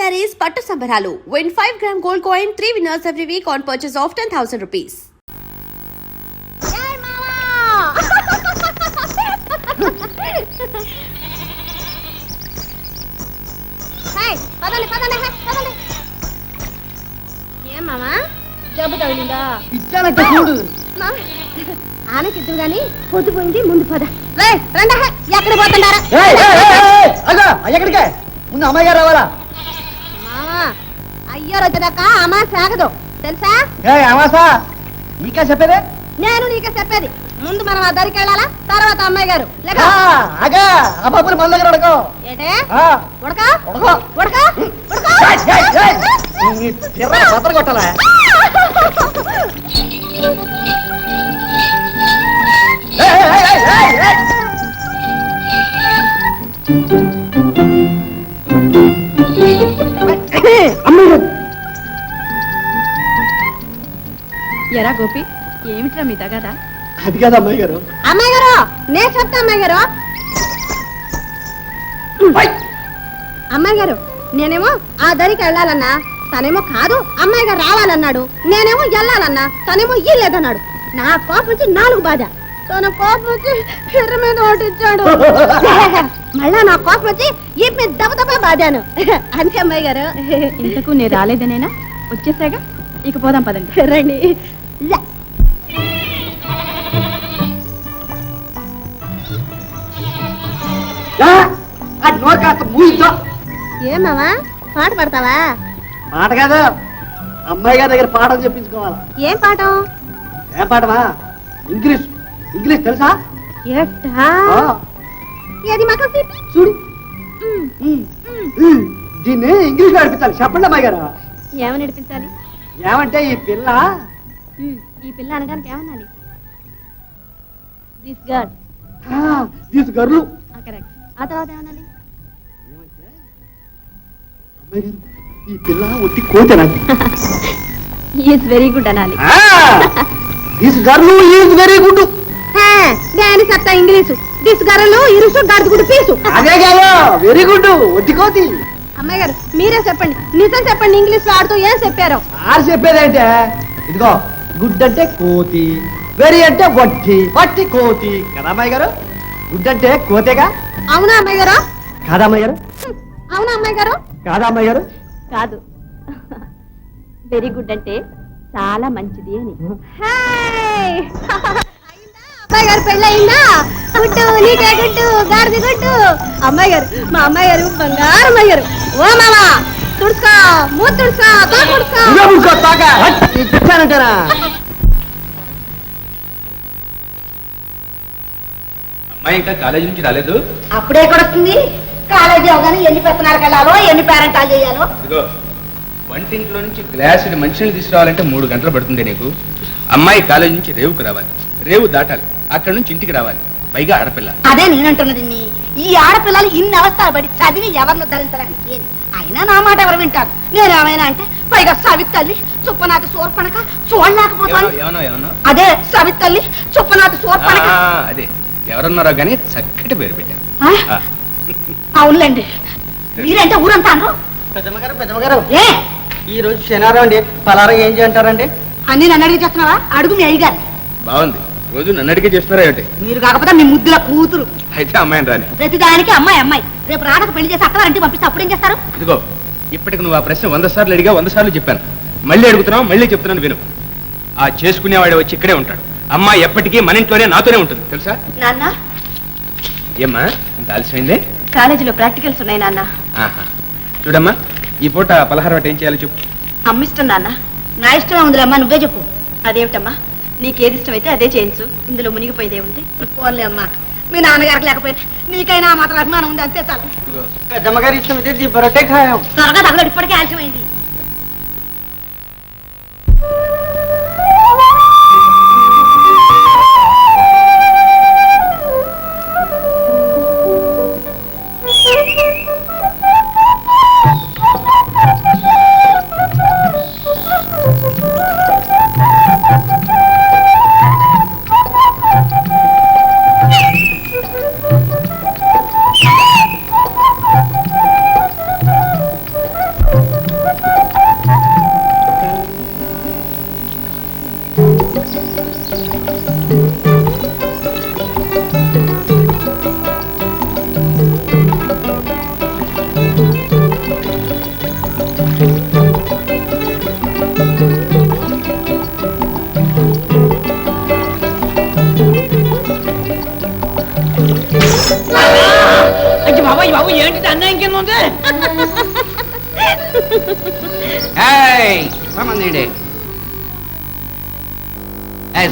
sarees పట్టు సంబరాలు. Win 5 gram gold coin, 3 winners every week on purchase of 10,000 rupees. ఏం మామా జబ్బు తగిలిందా? ఇచ్చానంటే చూడు. ఆమెకిద్దు గాని పొద్దుపోయింది, ముందు పద. రండి, ఎక్కడ పోతున్నారా? ఎక్కడికే ముందు అమ్మాయి గారు రావాలా? మామా అయ్యారు వచ్చేదాకా అమ్మా సాగదు తెలుసా? అమాసా నీకా చెప్పేదే? నేను నీకే చెప్పేది. ముందు మనం ఆ దరికి వెళ్ళాలా, తర్వాత అమ్మాయి గారు. అగా ఆ బాబుని మన దగ్గర అడగో. ఏంటే ఉడక ఉడకో. ఉడక బద్దలు కొట్టాలా? ఎరా గోపి, ఏమిట్రా మీ తగదా? అది కాదు అమ్మాయి గారు. అమ్మాయి గారు నేను చెప్తా. అమ్మాయి గారు అమ్మాయి గారు నేనేమో ఆ దరికి వెళ్ళాలన్నా, తనేమో కాదు అమ్మాయి గారు రావాలన్నాడు. నేనేమో వెళ్ళాలన్నా, తనేమో ఇల్లేదన్నాడు. నా కోపం వచ్చి 4 బాధ, తన కోపం వచ్చి ఎర్ర మీద ఓటిచ్చాడు. మళ్ళా నా కోపం వచ్చి ఈ మీద దెబ్బ బాధాను. అంతే అమ్మాయి గారు. ఇంతకు నేను రాలేదనేనా? వచ్చేసాగా, ఇక పోదాం పదండి. రండి. నోరు కాస్త మూయించో. ఏమావా పాట పడతావా? పాట కాదు, అమ్మాయి గారి దగ్గర పాఠం చెప్పించుకోవాలి. ఏం పాఠం? ఏం పాఠమా? ఇంగ్లీష్. ఇంగ్లీష్ తెలుసా? ఏది మాకు చూడు. దీన్ని ఇంగ్లీష్ లో నడిపించాలి. చెప్పండి అమ్మాయి గారు. ఏమని నడిపించాలి? ఏమంటే ఈ పిల్ల ఈ పిల్ల అనడానికి ఏమనాలి? This girl. తీసు గర్లు. కరెక్ట్. ఆ తర్వాత ఏమనాలి? అమ్మాయి గారు ఈ పిల్ల ఒట్టి కోతేనా? ఈజ్ వెరీ గుడ్ అనాలి. This గర్లు is very good. నేను చెప్తా ఇంగ్లీషు. దిస్ గరలు ఇరుసు గడుగుడు పీసు. అదే కాదు, వెరీ గుడ్ ఒట్టి కోతి. అమ్మాయి గారు మీరే చెప్పండి, నిజం చెప్పండి. ఇంగ్లీష్ ఆడుతూ ఏం చెప్పారు? ఆరు చెప్పేదంటే ఇదిగో, గుడ్ అంటే కోతి, వెరీ అంటే వట్టి, వట్టి కోతి కదా అమ్మాయి గారు? గుడ్ అంటే కోతేగా. అవునా అమ్మాయి గారు? కాదా అమ్మాయి గారు? అవునా అమ్మాయి గారు? కాదా అమ్మాయి గారు? కాదు, వెరీ గుడ్ అంటే చాలా మంచిది అని. అమ్మాయి గారు పెళ్ళి అయిందా? గుడ్డు నీకే గుడ్డు, గాడిది గుడ్డు. అమ్మాయి గారు, మా అమ్మాయి గారు బంగారు అమ్మాయి గారు. ఓ మామా తుడుచుకో, మూత తుడుచుకో, తోట తుడుచుకో. అమ్మాయి ఇంకా కాలేజీ నుంచి రాలేదు. అప్పుడే కొడుతుంది. కాలేజీ అవగానే ఎన్ని పెత్తనాలకు వెళ్ళాలో, ఎన్ని పేరెంటాలు చేయాలో. ఇదిగో, వంటింట్లో నుంచి గ్లాసుడు మంచినీళ్ళు తీసుకురావాలంటే 3 గంటలు పడుతుంది నీకు. అమ్మాయి కాలేజీ నుంచి రేవుకు రావాలి, రేవు దాటాలి, అక్కడ నుంచి ఇంటికి రావాలి, పైగా ఆడపిల్ల. అదే నేనంటున్నది. ఈ ఆడపిల్లలు ఇన్ని అవస్థలు పడి చదివి ఎవరిని ధరించడానికి? అయినా నా మాట ఎవరు వింటారు? నేనేమైనా అంటే పైగా సవితల్లి చుప్పనాథి సోర్పణక చూడలేకపోతాను. ఏమన్నా అదే సవితల్లి చుప్పనాథి సోర్పణక. అదే ఎవరన్నారో గానీ చక్కటి పేరు పెట్టాను. అవునులేండి, మీరంటే ఊరంతా అనరు. పెద్దమ్మగారు ఏ ఈ రోజు శనివారం అండి, పలారం ఏం చేయంటారండి? అన్ని నన్ను అడిగి చేస్తున్నావా? అడుగు మీ అయ్యగారు. బాగుంది, రోజు నన్ను అడిగే చేస్తున్నారా ఏంటి? మీరు కాకపోతే మీ ముద్దుల కూతురు. అయితే అమ్మాయిని రాని. ప్రతిదానికి అమ్మాయి అమ్మాయి. రేపు రాడక పెళ్లి చేసి అక్కడ ఇంటికి పంపిస్తే అప్పుడు ఏం చేస్తారు? ఇదిగో, ఇప్పటికి నువ్వు ఆ ప్రశ్న 100 సార్లు అడిగా, 100 సార్లు చెప్పాను. మళ్ళీ అడుగుతున్నావు, మళ్ళీ చెప్తున్నాను విను. ఆ చేసుకునేవాడు వచ్చి ఇక్కడే ఉంటాడు. అమ్మాయి ఎప్పటికీ మన ఇంట్లోనే నాతోనే ఉంటుంది, తెలుసా? నాన్న, ఏమ్మా ఇంత ఆలస్యమైందే? కాలేజీలో ప్రాక్టికల్స్ ఉన్నాయి నాన్న. ఆహా, చూడమ్మా, ఈ పూట పలహారం అంటే ఏం చేయాలో చెప్పు. అమ్మిష్టం నాన్న. నా ఇష్టమే ఉందిలే అమ్మా, నువ్వే చెప్పు. అదేమిటమ్మా, నీకేది ఇష్టమైతే అదే చేయించు. ఇందులో మునిగిపోయేదే ఉంది. పోన్లే అమ్మా, మీ నాన్నగారికి లేకపోయినా నీకైనా మాత్రం అభిమానం ఉంది, అంతే చాలు. పెద్దమ్మగారి ఇష్టం అయితే బరటే ఖాయం. త్వరగా తగలడు, ఇప్పటికే ఆలస్యమైంది. సామాన్ తీయండి.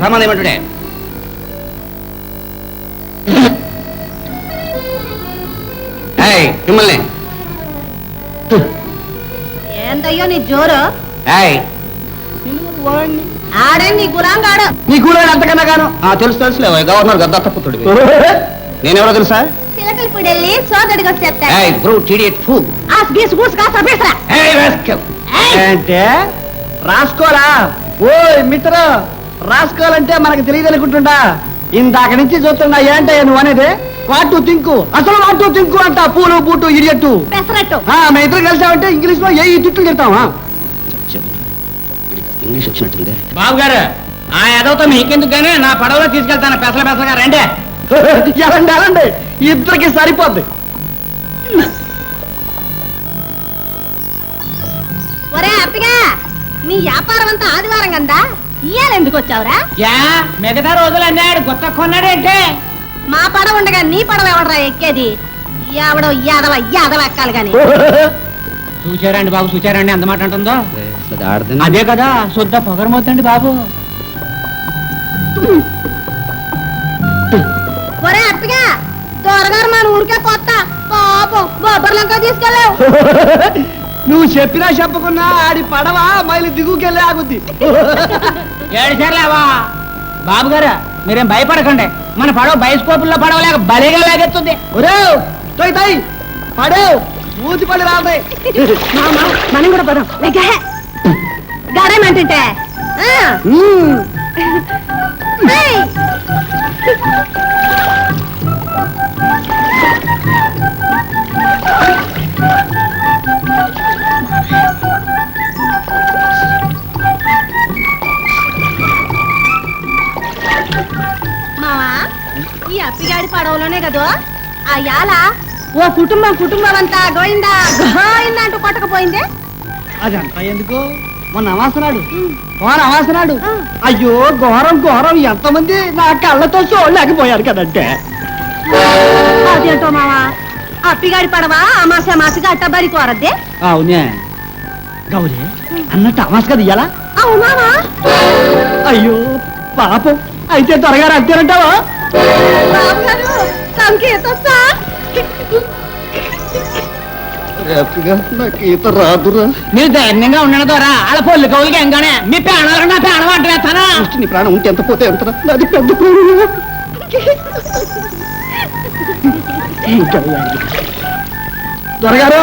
సామాన్ ఏమంటుడే? మిమ్మల్ని ఏందయ్యో నీ జోరు? వాడిని. ఆడే నీ గులాంగాడు. నీ కూలాడు అంతకన్నా గాను. తెలుసులే గవర్నర్ గద్దత్తపుత్రుడు. నేనెవరో తెలుసా? పిలకలు పిడెళ్ళి సోదడికి వచ్చేస్తా. గీసు గూసు కాస్త బీసరా. అంటే రాసుకోరా? ఓ మిత్ర, రాసుకోవాలంటే మనకు తెలియదు అనుకుంటుండా? ఇందాక నుంచి చూస్తున్నా. ఏంటయ్యా నువ్వు అనేది? వాటు తింకు, అసలు వాటు తింకు అంట. పూలు బూటు ఇడియట్టు పెసరట్టు. మేము ఇద్దరు కలిసామంటే ఇంగ్లీష్ లో ఏ తిట్లు తిడతావా? ఇంగ్లీష్ వచ్చినట్టుంది. బాబు గారు, ఆ ఎదవతో మీకెందుకు గానీ నా పడవలో తీసుకెళ్తాను. పెసలుగా రండి. ఎలాండి ఎలాండి, ఇద్దరికి సరిపోద్ది. ఒరే అప్పగా, నీ వ్యాపారం అంతా ఆదివారం కందా? ఇయ్యాలి ఎందుకు వచ్చావురా? యా మిగతా రోజులు అన్నాడు గుత్త కొన్నాడంటే. మా పడవ ఉండగా నీ పడవ ఎవడరా ఎక్కేది? ఎవడో యాదవ యాదవ ఎక్కాలి గాని. చూచారండి బాబు, చూచారండి ఎంత మాట అంటుందో. అసలు ఆడదని అదే కదా శుద్ధ పొగరమవుతండి బాబు. ఒరే అప్పగా, త్వరగారు మన ఊరికే కొత్త పాపం బొబ్బర్లంకా తీసుకెళ్ళావు. నువ్వు చెప్పినా చెప్పకున్నా ఆడి పడవ మైలు దిగుకెళ్ళి ఆగుద్ది. ఏడుసార్లేవా బాబు గారు, మీరేం భయపడకండి. మన పడవ బయస్కోపుల్లో పడవలేక బలిగా లాగెత్తుంది. ఒరే తోయ్ తోయ్, పడేవ్ ఊతి పడి రాదే. మనం కూడా పదం గారేమంటుంటే మావా, ఈ అప్పిగాడి పడవలోనే కదో ఆ యాల ఓ కుటుంబం అంతా గోయిందా గోయిందా అంటూ కొట్టకపోయిందే. అదంతా ఎందుకు? మొన్న అమాసనాడు అమాసనాడు. అయ్యో ఘోరం ఘోరం, ఎంతమంది నా కళ్ళతో చూడలేకపోయారు కదంటే. అదేంటో మావా, అప్పిగాడి పడవ అమాసగా అట్టబడి కోరద్దే. అవునే గౌరీ, అన్నట్టు అమాస కదా ఇయ్యాలా? అవునావా? అయ్యో పాపం, అయితే త్వరగా అంతేనంటావా? సంకేతొస్తా. నాకు ఈత రాదురా. మీరు ధైర్యంగా ఉండడం ద్వారా అలా పొల్లు కవులకి ఎంగానే మీ ప్రాణాలకు నా ప్రాణం అంటున్నాను. నీ ప్రాణం ఉంటే ఎంత పోతే ఎంత, నాది పెద్ద ప్రాణం. దొరగారు,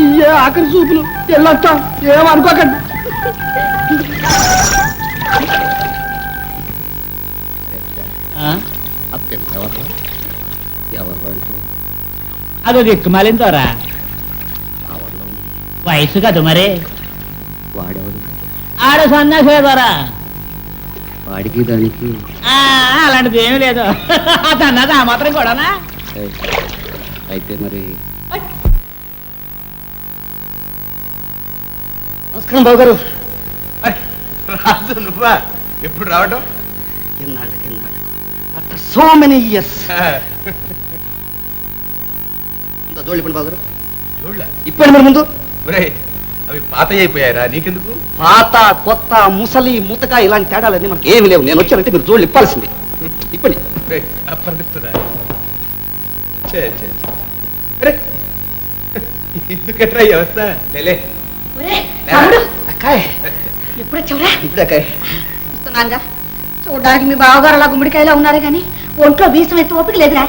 ఇయ్యే ఆఖరి చూపులు, వెళ్ళొస్తాం, ఏమనుకోకండి. అదో దిక్కుమాలిన ద్వారా వయసు కదా మరి. వాడేవాడు ఆడ సన్నాసే ద్వారా వాడికి దానికి అలాంటిది ఏమీ లేదు. అన్నది ఆ మాత్రం కూడానా? అయితే మరి నమస్కారం బాబు గారు. రాజు నువ్వా? ఎప్పుడు రావడం? ఎన్నాళ్ళకి ఆఫ్టర్ సో మెనీ ఇయర్స్. జోళ్ళు ఇప్పుడు బాబు గారు చూడలే ఇప్పుడు మీరు ముందు. ఒరే, అవి పాత అయిపోయారా? నీకెందుకు? పాత కొత్త ముసలి ముతక ఇలాంటి తేడాలన్నీ మనకి ఏమి లేవు. నేను వచ్చానంటే మీరు జోళ్ళు ఇప్పాల్సింది. ఇప్పండి. అప్పటిస్తుందా? అరే ఎందుకట్రా వ్యవస్థ? లేలే అక్కాయ్, ఎప్పుడు వచ్చావురా? ఇప్పుడు అక్కాయ్ చూస్తున్నాగా, చూడడానికి మీ బావగారు అలా గుమ్మడికాయలో ఉన్నారు కానీ ఒంట్లో వీసం ఎత్తు ఓపిక లేదురా.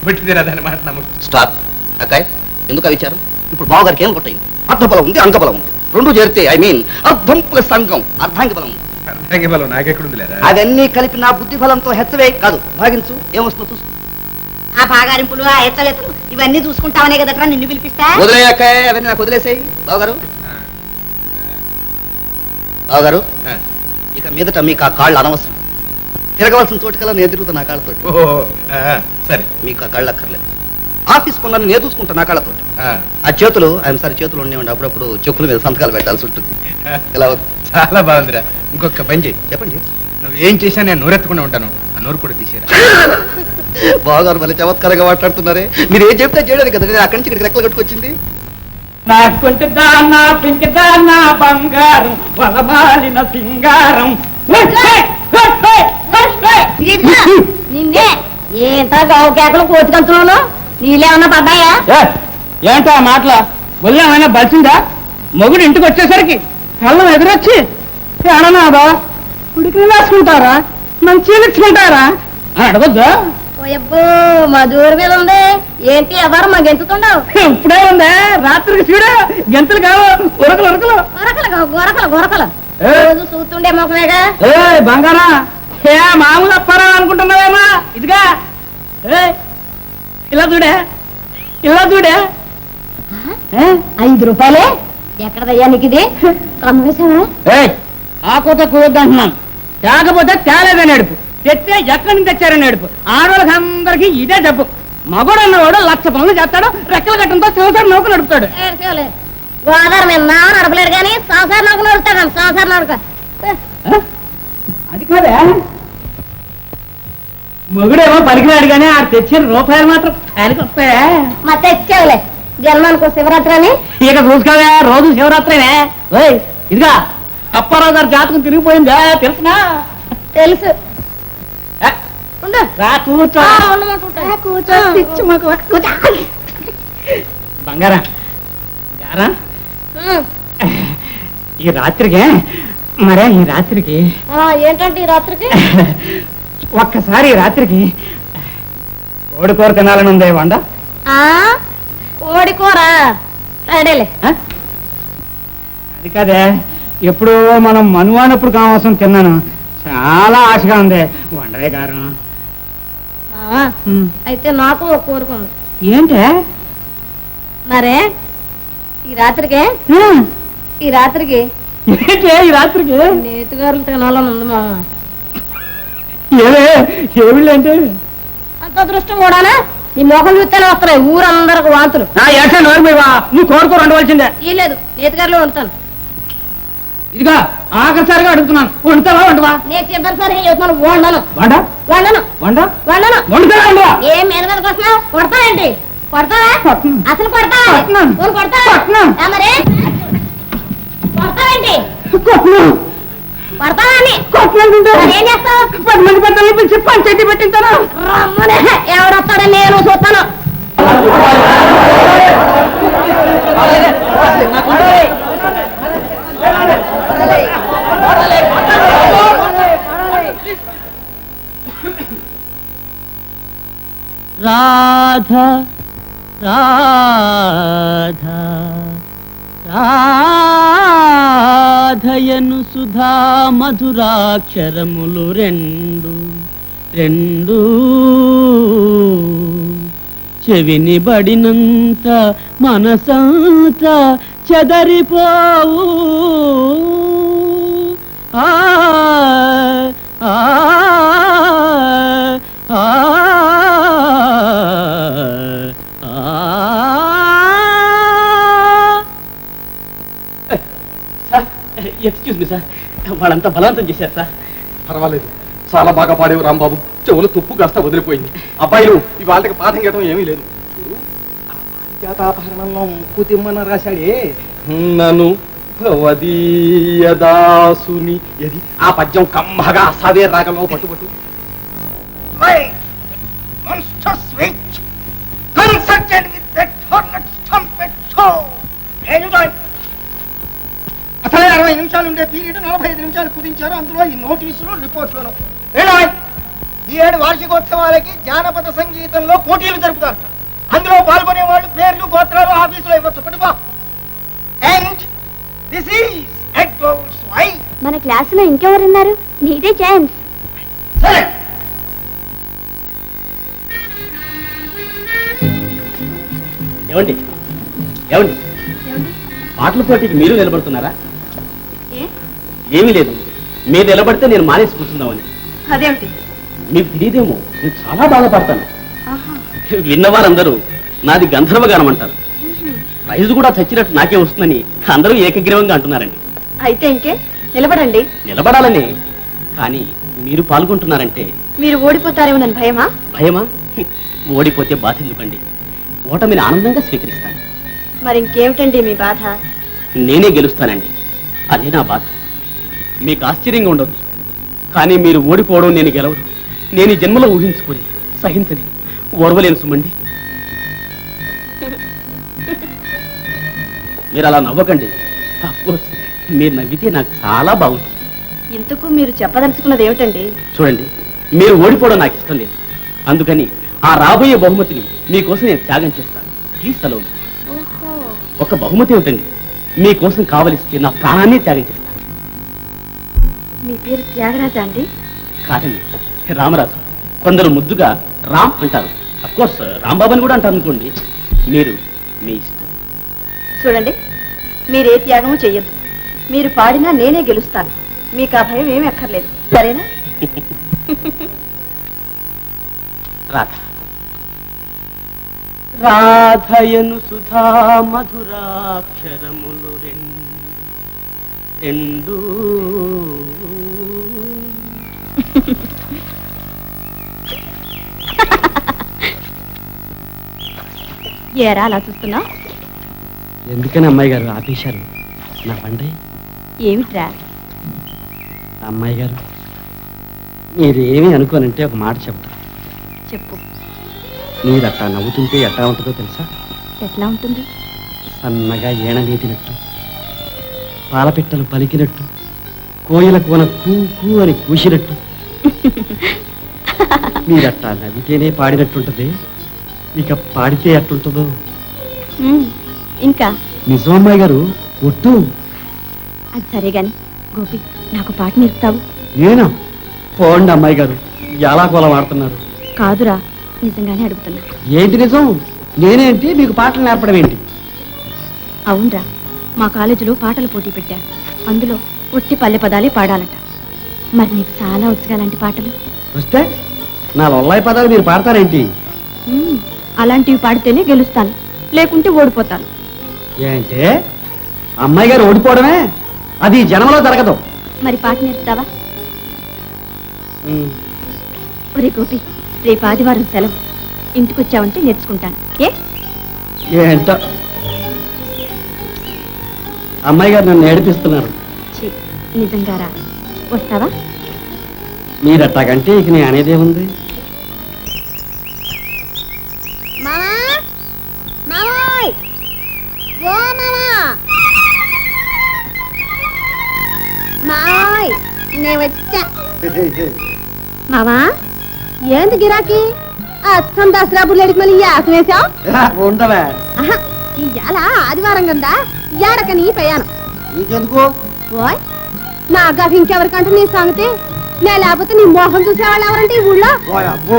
పుట్టిందిరా దాని మాట నమ్మకం. స్టాప్. అక్కాయ్ ఎందుకు అవి ఇచ్చారు? ఇప్పుడు బావగారికి ఏం కొట్టాయి? అర్థబలం ఉంది, అంగబలం ఉంది. రెండు చేరితే ఐ మీన్ అర్థం ప్లస్ అంగం, అర్ధాంగ బలం ఉంది. అర్థంగా బలం నాకెక్కడుంది లేదా? అవన్నీ కలిపి నా బుద్ధి బలంతో హెచ్చవే కాదు, భాగించు. ఏమొస్తుందో చూసుకో. ఆ బాగారింపులు ఆ ఎత్తలెత్తలు ఇవన్నీ చూసుకుంటావనే కదట్రా నిన్ను పిలిపిస్తా. వదిలే అక్కాయ్, అవన్నీ నాకు వదిలేసాయి. బావగారు బావగారు, ఇక మీదట మీకు ఆ కాళ్ళు అనవసరం. తిరగవలసిన చోటుకల్లా నేను తిరుగుతా నా కాళ్ళతో. సరే, మీకు ఆ కాళ్ళు అక్కర్లేదు. ఆఫీస్ పనులను నేను చూసుకుంటా నా కాళ్ళతో. ఆ, ఆ చేతులు ఐఎమ్ సారీ, చేతులు ఉండేవండి. అప్పుడప్పుడు చెక్కుల మీద సంతకాలు పెట్టాల్సి ఉంటుంది. ఇలా చాలా బాగుందిరా. ఇంకొక పని చేయి. చెప్పండి. నువ్వేం చేసినా నేను నోరెత్తకుండా ఉంటాను. ఆ నోరు కూడా తీసేరా. బావగారు మళ్ళీ చమత్కారంగా మాట్లాడుతున్నారే. మీరు ఏం చెప్తే చేయడానికి కదా నేను అక్కడి నుంచి ఇక్కడికి రెక్కలు కట్టుకొచ్చింది. నా కుంటిదానా పింకిదానా బంగారం వలమాలిన సింగారం. నిన్నే ఏంటా గావు కేకలు కోతికంతున్నాను నీళ్ళేమన్నా పడ్డాయా? ఏంటో ఆ మాటల ఒళ్ళేమైనా బలిసిందా? మొగుడు ఇంటికి వచ్చేసరికి కళ్ళం ఎదురొచ్చి అడనాదా ఉడికి వేసుకుంటారా మంచి చీలించుకుంటారా అని అడగొద్దా? ఓయబ్బో మా దూరం మీద ఉంది ఏంటి ఎవరు మా గెంతుతుండవు? ఇప్పుడే ఉందా రాత్రికి చూడ గంతులు కావు ఉరకలు ఉరకలు గొరకలు గొరకలు గొరకలు రోజు చూస్తుండే మొక్కమేగా. ఏ బంగారా ఏ మామూలు అప్పారా అనుకుంటున్నావేమా? ఇదిగా ఇలా చూడే ఇలా చూడే. 5 రూపాయలే ఎక్కడదయ్యా నీకు ఇది? కమ్మేశావా? ఆ కోత కూవద్దు అంటున్నాను. తేకపోతే తేలేదని ఏడుపు, తెస్తే ఎక్కడి నుంచి తెచ్చారని ఏడుపు. ఆడవాళ్ళకి అందరికీ ఇదే జబ్బు. మగోడు అన్నవాడు 1,00,000 పనులు చేస్తాడు, రెక్కల గట్టంతో సంవత్సరం నౌక నడుపుతాడు. గోదావరి మీద నా నడపలేడు కానీ సంసారం నౌక నడుపుతాడు. సంసారం నడక అది కాదే మొగుడేమో పలికినాడు కానీ ఆ తెచ్చిన రూపాయలు మాత్రం ఆయనకి వస్తాయా? మా తెచ్చావులే జన్మానికి శివరాత్రి అని. ఇక చూసుకోవే రోజు శివరాత్రినే. ఓయ్ ఇదిగా అప్పారావు గారి జాతకం తిరిగిపోయిందా తెలుసునా? తెలుసు. రా కూర్చో. బంగారా గారా ఈ రాత్రికి మరే ఈ రాత్రికి ఏంటంటే ఈ రాత్రికి ఒక్కసారి ఈ రాత్రికి కోడికూర తినాలని ఉంది వండ. కోడికూర అడేలే. అది కాదే ఎప్పుడు మనం మనువానప్పుడు కావాల్సిన తిన్నాను, చాలా ఆశగా ఉంది వండరే గారు. అయితే నాకు ఒక కోరుకుంది. ఏంటే మరే ఈ రాత్రికి ఈ రాత్రికి ఏంటే ఈ రాత్రికి నేతిగారులు తినాలని ఉంది మా. ఏమిళ్ళు అంటే అంత అదృష్టం కూడానా? నీ మోహం చూస్తేనే వస్తున్నాయి ఊరందరికి వాంతులు. నువ్వు కోరుకో వండవలసిందే. ఈ లేదు నేతిగారులు వండుతాను. ఇదిగా ఆఖరిసారిగా అడుగుతున్నాను, వండుతావా వండవా? నేను చివరిసారిగా చెప్తున్నాను వండను వండ వండను వండ వండను. వండుతావా వండవా? ఏం మీద మీదకి వస్తున్నా కొడతావేంటి? కొడతావా? అసలు కొడతావా? కొడతావా? మరి కొడతావేంటి? కొడతావా అని ఏం చేస్తావు? 10 మంది పెద్దలు పిలిచి పంచాయతీ పెట్టించాను. రమ్మనే ఎవడొస్తాడో నేను చూస్తాను. రాధా రాధా రాధయను సుధా మధురాక్షరములు రెండు రెండు చెవిని బడినంత మనసంత చెదరిపోవు. ఆ ఆ ఆ ఎక్స్క్యూజ్ మీ సార్, వాళ్ళంతా బలవంతం చేశారు సార్. పర్వాలేదు, చాలా బాగా పాడేవు రాంబాబు. చెవులు తుప్పు కాస్త వదిలిపోయింది. అబ్బాయిలు ఇవాళకి పాఠం చేయడం ఏమీ లేదు. పారిజాతాపహరణంలో కుతిమ్మన రాశాడే నన్ను భవదీయదాసుని. ఇది ఆ పద్యం కమ్మగా సవే రాగంలో పట్టుబట్టు. అసలే 60 నిమిషాలు ఉండే పీరియడ్ 45 నిమిషాలు కుదించారు. అందులో ఈ నోటీసులు రిపోర్టులను. ఈ ఏడు వార్షికోత్సవాలకి జానపద సంగీతంలో పోటీలు జరుపుతారు. అందులో పాల్గొనే వాళ్ళు పేర్లు గోత్రాలు ఆఫీసులో ఇవ్వచ్చు. పట్టుకో. And this is Edwards wife. మన క్లాసులో ఇంకెవరున్నారు? నీదే ఛాన్స్. సరే, ఏమండి ఏమండి పాటల పోటీకి మీరు నిలబడుతున్నారా? ఏమీ లేదు, మీరు నిలబడితే నేను మానేసి కూర్చుందామని. అదేమిటి? మీకు తెలియదేమో, నేను చాలా బాగా పాడతాను. విన్నవారందరూ నాది గంధర్వగానం అంటారు. ప్రైజ్ కూడా చచ్చినట్టు నాకే వస్తుందని అందరూ ఏకగ్రీవంగా అంటున్నారండి. అయితే ఇంకే నిలబడండి. నిలబడాలని, కానీ మీరు పాల్గొంటున్నారంటే మీరు ఓడిపోతారేమోనని భయమా? భయమా? ఓడిపోతే బాధ ఎందుకండి, ఓటమిని ఆనందంగా స్వీకరిస్తాను. మరి ఇంకేమిటండి మీ బాధ? నేనే గెలుస్తానండి, అదే నా బాధ. మీకు ఆశ్చర్యంగా ఉండొచ్చు, కానీ మీరు ఓడిపోవడం, నేను గెలవడం నేను ఈ జన్మలో ఊహించుకుని సహించని ఓర్వలేను సుమండి. మీరు అలా నవ్వకండి. అఫ్కోర్స్ మీరు నవ్వితే నాకు చాలా బాగుంటుంది. ఇంతకు మీరు చెప్పదలుచుకున్నది ఏమిటండి? చూడండి, మీరు ఓడిపోవడం నాకు ఇష్టం లేదు. అందుకని ఆ రాబోయే బహుమతిని మీకోసం నేను త్యాగం చేస్తాను. ప్లీజ్ సెలవు. ఒక బహుమతి ఏమిటండి, మీకోసం కావలిస్తే నా ప్రాణాన్ని త్యాగం చేస్తాను. మీ పేరు త్యాగరాజా అండి? కాదండి, రామరాజు. కొందరు ముద్దుగా రామ్ అంటారు. అఫ్కోర్స్ రాంబాబు అని కూడా అంటారు అనుకోండి. మీరు మీ ఇష్టం. చూడండి, మీరే త్యాగము చెయ్యొద్దు. మీరు పాడినా నేనే గెలుస్తాను. మీకు ఆ భయం ఏమీ అక్కర్లేదు, సరేనా? రాధయను సుధా మధురాక్షరములు రెండు ఏరా అలా చూస్తున్నా? ఎందుకని అమ్మాయి గారు ఆపేశారు నా బండి? ఏమిట్రా? అమ్మాయి గారు, మీరేమీ అనుకోనంటే ఒక మాట చెప్తా. చెప్పు. మీరు అట్టా నవ్వుతుంటే ఎట్టా ఉంటుందో తెలుసా? ఎట్లా ఉంటుంది? సన్నగా ఏణమీదినట్టు, పాలపిట్టలు పలికినట్టు, కోయిల కోన కూ కూ అని కూసినట్టు. మీరట్టా నవ్వితేనే పాడినట్టుంటది, ఇక పాడితే ఎట్టుంటుందో. ఇంకా నిజం అమ్మాయి గారు, ఒట్టు. అది సరే గాని గోపి, నాకు పాట నేర్పుతావు? నేనా? పోండి అమ్మాయి గారు, ఎలా కోలం ఆడుతున్నారు. కాదురా, నిజంగానే అడుగుతున్నా. ఏంటి నిజం? నేనేంటి మీకు పాటలు నేర్పడం ఏంటి? అవునరా, మా కాలేజీలో పాటల పోటీ పెట్టారు. అందులో ఒట్టి పల్లె పదాలే పాడాలట. మరి నీకు చాలా వచ్చుగా అలాంటి పాటలు. వస్తే నా లొల్లాయి పదాలు మీరు పాడతారేంటి? అలాంటివి పాడితేనే గెలుస్తాను, లేకుంటే ఓడిపోతాను. ఏంటే అమ్మాయి గారు ఓడిపోవడమే? అది జన్మలో జరగదు. మరి పాట నేర్పుతావా? ఒరే గోపి, రేపు ఆదివారం సెలవు. ఇంటికి వచ్చావంటే నేర్చుకుంటాను. ఏంటో అమ్మాయి గారు నన్ను ఏడిపిస్తున్నారు. నిజంగా రా, వస్తావా? మీరట్టాకంటే ఇక నేను అనేదేముంది? మావా, ఏంది గిరాకీ? అచ్చం దసరా బుల్లెడికి మళ్ళీ యాస వేసావు. ఉండవే, ఇవాళ ఆదివారం కదా, ఏడకని ప్రయాణం. నీకెందుకు? ఓయ్, నా గాకి ఇంకెవరికంటే నీ సంగతి. నే లేకపోతే నీ మోహం చూసేవాళ్ళు ఎవరంటే ఈ ఊళ్ళో. అబ్బో,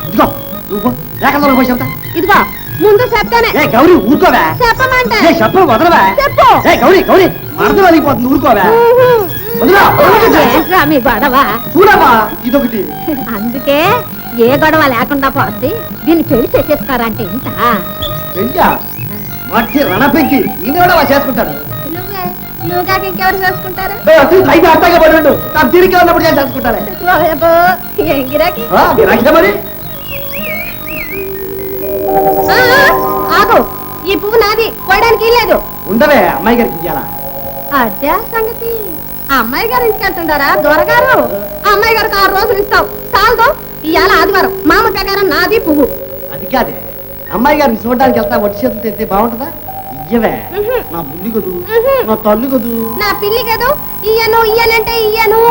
ఇదిగో నువ్వు లేకల్లో పోయి చెప్తా. ఇదిగో ముందు చెప్తానే. గౌరీ ఊరుకోవే. చెప్పమంటే చెప్పు, వదలవే. చెప్పు. గౌరీ గౌరీ, మరదలు అలిగిపోతుంది, ఊరుకోవే. ఏంట్రా మీ గొడవ? చూడమ్మా, ఇదొకటి. అందుకే ఏ గొడవ లేకుండా పోద్ది. దీన్ని పెళ్లి చేసేస్తారంటే ఇంత. పెంచా మట్టి రణపెంచి ఈయన కూడా అలా చేసుకుంటాడు. నువ్వు కాక ఇంకెవరు చేసుకుంటారు? అయితే అట్టగా పడి ఉండు, నాకు తిరిగి ఉన్నప్పుడు నేను చేసుకుంటానే. ఏం గిరాకీ? మరి ఆగు, ఈ పువ్వు నాది, కోయడానికి లేదు. ఉండవే, అమ్మాయి గారికి ఇయ్యాలా? అదే సంగతి. ఆ అమ్మాయి గారు ఇంటికి వెళ్తుంటారా దొరగారు? ఆ అమ్మాయి గారికి 6 రోజులు ఇస్తావు, చాలదు. ఇవాళ ఆదివారం, మామ ప్రకారం నాది పువ్వు. అది కాదే, అమ్మాయి గారిని చూడడానికి వెళ్తా, వచ్చి చేతులు తెస్తే బాగుంటుందా? ఇయ్యవే, నా బుల్లి కదూ, నా తల్లి కదూ, నా పిల్లి కదూ. ఇయ్యను ఇయ్యనంటే ఇయ్యను.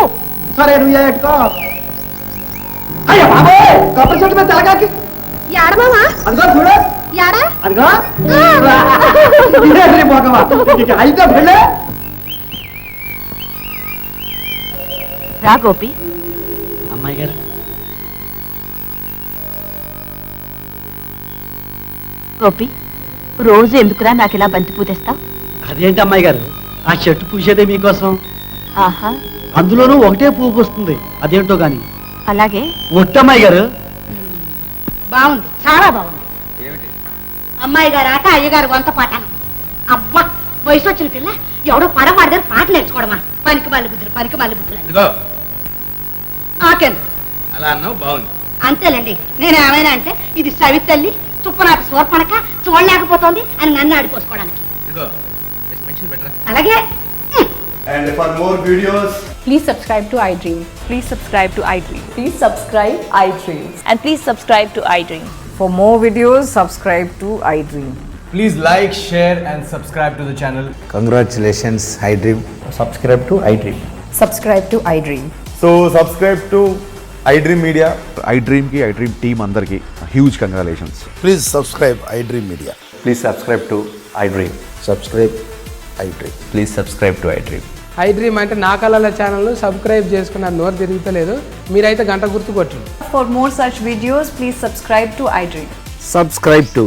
సరే నువ్వు పెట్టుకో. అయ్యా బాబోయ్, కొబ్బరి చెట్టు మీద తెలగాకి. ఎడమామా? అదిగో చూడు, ఎడా? అదిగో. ఇక అయితే పెళ్ళే. రా గోపి. అమ్మాయి గారు, గోపి, రోజు ఎందుకురా నాకు ఇలా బంతి పూతేస్తావు? అదేంటి అమ్మాయి గారు, ఆ చెట్టు పూసేదే మీకోసం. ఆహా, అందులోనూ ఒకటే పువ్వు పూస్తుంది, అదేంటో గాని. అలాగే. ఒట్టమ్మాయి గారు. బాగుంది, చాలా బాగుంది. ఏమిటి? అమ్మాయి గారు ఆట, అయ్యగారు వంత పాటాను. అబ్బా, వయసు వచ్చిన పిల్ల ఎవడో పడవాడి దగ్గర పాటలు నేర్చుకోవడమా? పనికి మళ్ళీ బుద్ధులు, పనికి మళ్ళీ బుద్ధులు. ఇదిగో నాకేందు అలా అన్నావు, బాగుంది. అంతేలేండి. నేను ఏమైనా అంటే ఇది సవితల్లి, చుప్ప నాకు సోర్పడక చూడలేకపోతోంది అని నన్ను ఆడిపోసుకోవడానికి. ఇదిగో మంచిని పెట్టరా. అలాగే And for more videos, Please subscribe to iDream. Please subscribe to iDream. Please subscribe iDream. And please subscribe to iDream. For more videos, subscribe to iDream. please like, share and subscribe to the channel. Congratulations, iDream. Subscribe to iDream. Subscribe to iDream. So subscribe to iDream Media. iDream ki iDream team andarki huge congratulations. Please subscribe iDream Media. Please subscribe to iDream. Subscribe iDream. Please subscribe to iDream. iDream అంటే నా కళల channel subscribe చేసుకున్న నోరు తిరుగుతలేదు. మీరైతే గంట గుర్తు కొట్టండి. For more such videos, please subscribe to iDream. Subscribe to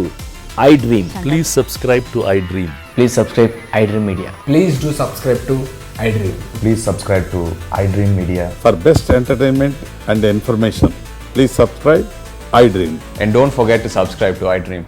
iDream. Please subscribe to iDream. Please subscribe iDream Media. Please do subscribe to iDream. Please subscribe to iDream Media. For best entertainment and information, please subscribe iDream. And don't forget to subscribe to iDream.